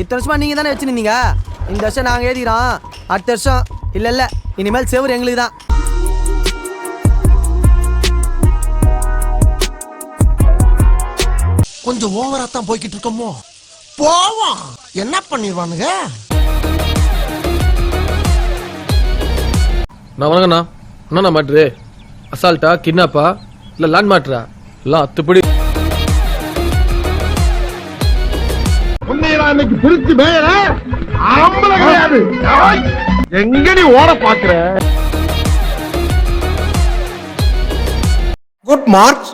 இத்தனை வருஷமா நீங்க தானே வச்சுருந்தீங்க. இந்த வருஷம் நாங்கள் ஏறிக்கிறோம். அடுத்த வருஷம் இல்லை இனிமேல் செவரு எங்களுக்கு தான். கொஞ்சம் ஓவரா தான் போய்கிட்டு இருக்கோமோ. போவோம், என்ன பண்ணிடுவானுங்க. நான் வணங்கண்ணா. அண்ணா மாட்டுரு அசால்ட்டா கிட்னாப்பா இல்லை லேண்ட் மாட்டுறா எல்லாம் அத்துப்படி. இன்னைக்கு பிரிச்சு மேல ஆம்பளை கிடையாது. எங்க நீ ஓட பாக்குற? Good marks,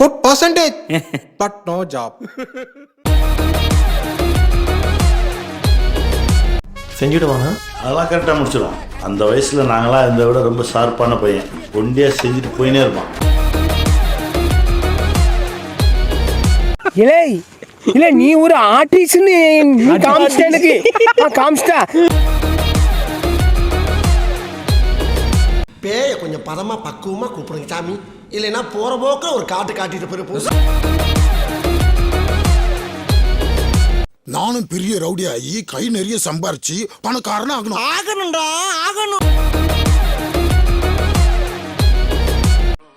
good percentage, but no job. செஞ்சுடுவாங்க. அதெல்லாம் கரெக்டாக முடிச்சிடும். அந்த வயசில் நாங்களாம் இருந்த விட ரொம்ப ஷார்ப்பான பையன். ஒண்டியாக செஞ்சுட்டு போயினே இருப்பான். இல்ல நீ ஒரு ஆர்டிஸ்ட்னு காமிச்சிட்ட எனக்கு. காமிச்சிட்டா பேய கொஞ்சம் பதமா பக்குவமா கூப்பிடுங்க சாமி. இல்லைன்னா போற போக்க ஒரு காட்டு காட்டிட்டு போயிரு. நானும் பெரிய ரவுடி ஆகி கை நிறைய சம்பாரிச்சு பணக்காரனா ஆகணும். ஆகணும்டா ஆகணும்.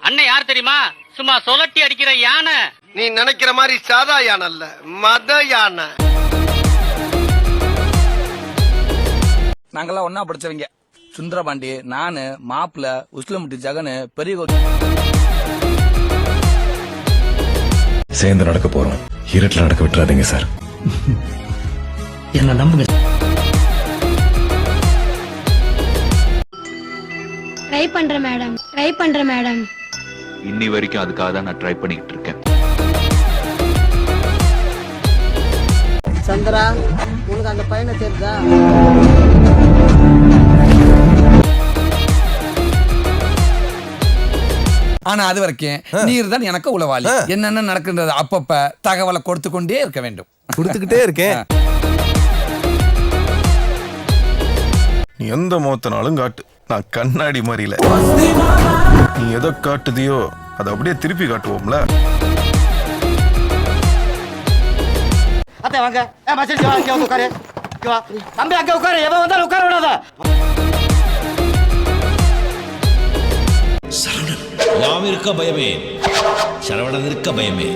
அண்ணன் யார் தெரியுமா? சும்மா சொலட்டி அடிக்கிற யானை. நீ நினைக்கிற மாதிரி சாதா யானை அல்ல, மத யானை. நாங்கெல்லாம் ஒன்னா படிச்சவங்க. சுந்தரபாண்டி, நானு, மாப்பிள்ள, உஸ்லமுட்டி ஜகனு, பெரிய சேர்ந்து நடக்க போறோம். இருட்டில் நடக்க விட்டுறாதீங்க சார். என்ன நம்புங்க. ட்ரை பண்றேன் மேடம். இன்னி வரைக்கும் அதுக்காக தான் நான் ட்ரை பண்ணிக்கிட்டு இருக்கேன். சந்திரா, உனக்கு அந்த பையனை தெரியுதா? ஆனா அது வரைக்கும் நீர் தான் எனக்கு உளவாளி. என்னென்ன நடக்கின்றது அப்பப்ப தகவலை கொடுத்து கொண்டே இருக்க வேண்டும். கொடுத்துக்கிட்டே இருக்கேன். நீ எந்த முகத்தினாலும் காட்டு, நான் கண்ணாடி மாதிரி இல்ல. நீ எதை காட்டுதியோ அதை அப்படியே திருப்பி காட்டுவோம்ல. அத்தை வாங்க. மச்சான் வா, இங்க உட்காரு. வா தம்பி, அங்க உட்காரு. எவன் வந்தாலும் உட்கார விடாத. சரவணன் யாம் இருக்க பயமே, சரவணன் இருக்க பயமே.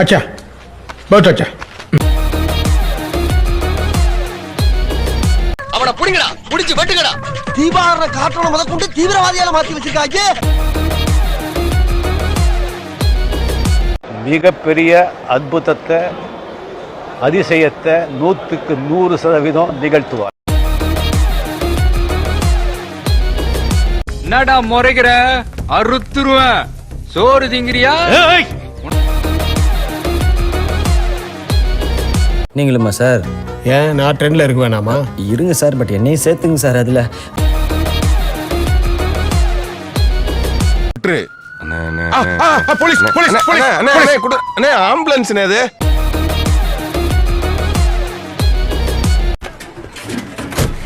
அச்சா பௌத் அச்சா. அவனை புடிங்கடா, புடிச்சு வெட்டுங்கடா. தீபாவளி காட்டணும் முத கொண்டு தீவிரவாதியால மாத்தி வச்சிருக்காங்க. மிகப்பெரிய அற்புதத்தை, அதிசயத்தை 100க்கு 100% நிகழ்த்துவார். என்னடா முறைகிற? அறுத்துருவேன். சோறு திங்கிறியா? நீங்களுமா சார்? ஏன் நான் ட்ரெண்ட்ல இருக்க வேணாமா? இருங்க சார், பட் என்னையும் சேர்த்துங்க சார் அதில். போலீஸ் போலீஸ் போலீஸ் ஆம்புலன்ஸ் அது.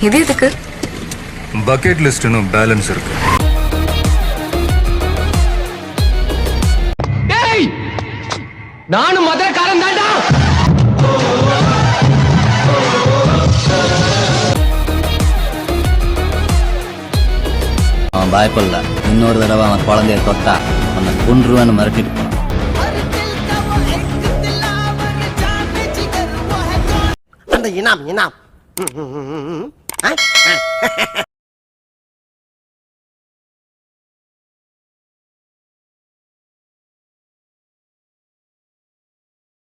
இது எதுக்கு? பக்கெட் லிஸ்ட்னு பேலன்ஸ் இருக்கு. நானும் மதுரக்காரன் தான்டா. அவன் பயப்படல. இன்னொரு தடவை அவன் குழந்தைய தொட்டா அவனை கொன்றுவேன்னு மிரட்டிட்டு போனான். அந்த இனாம்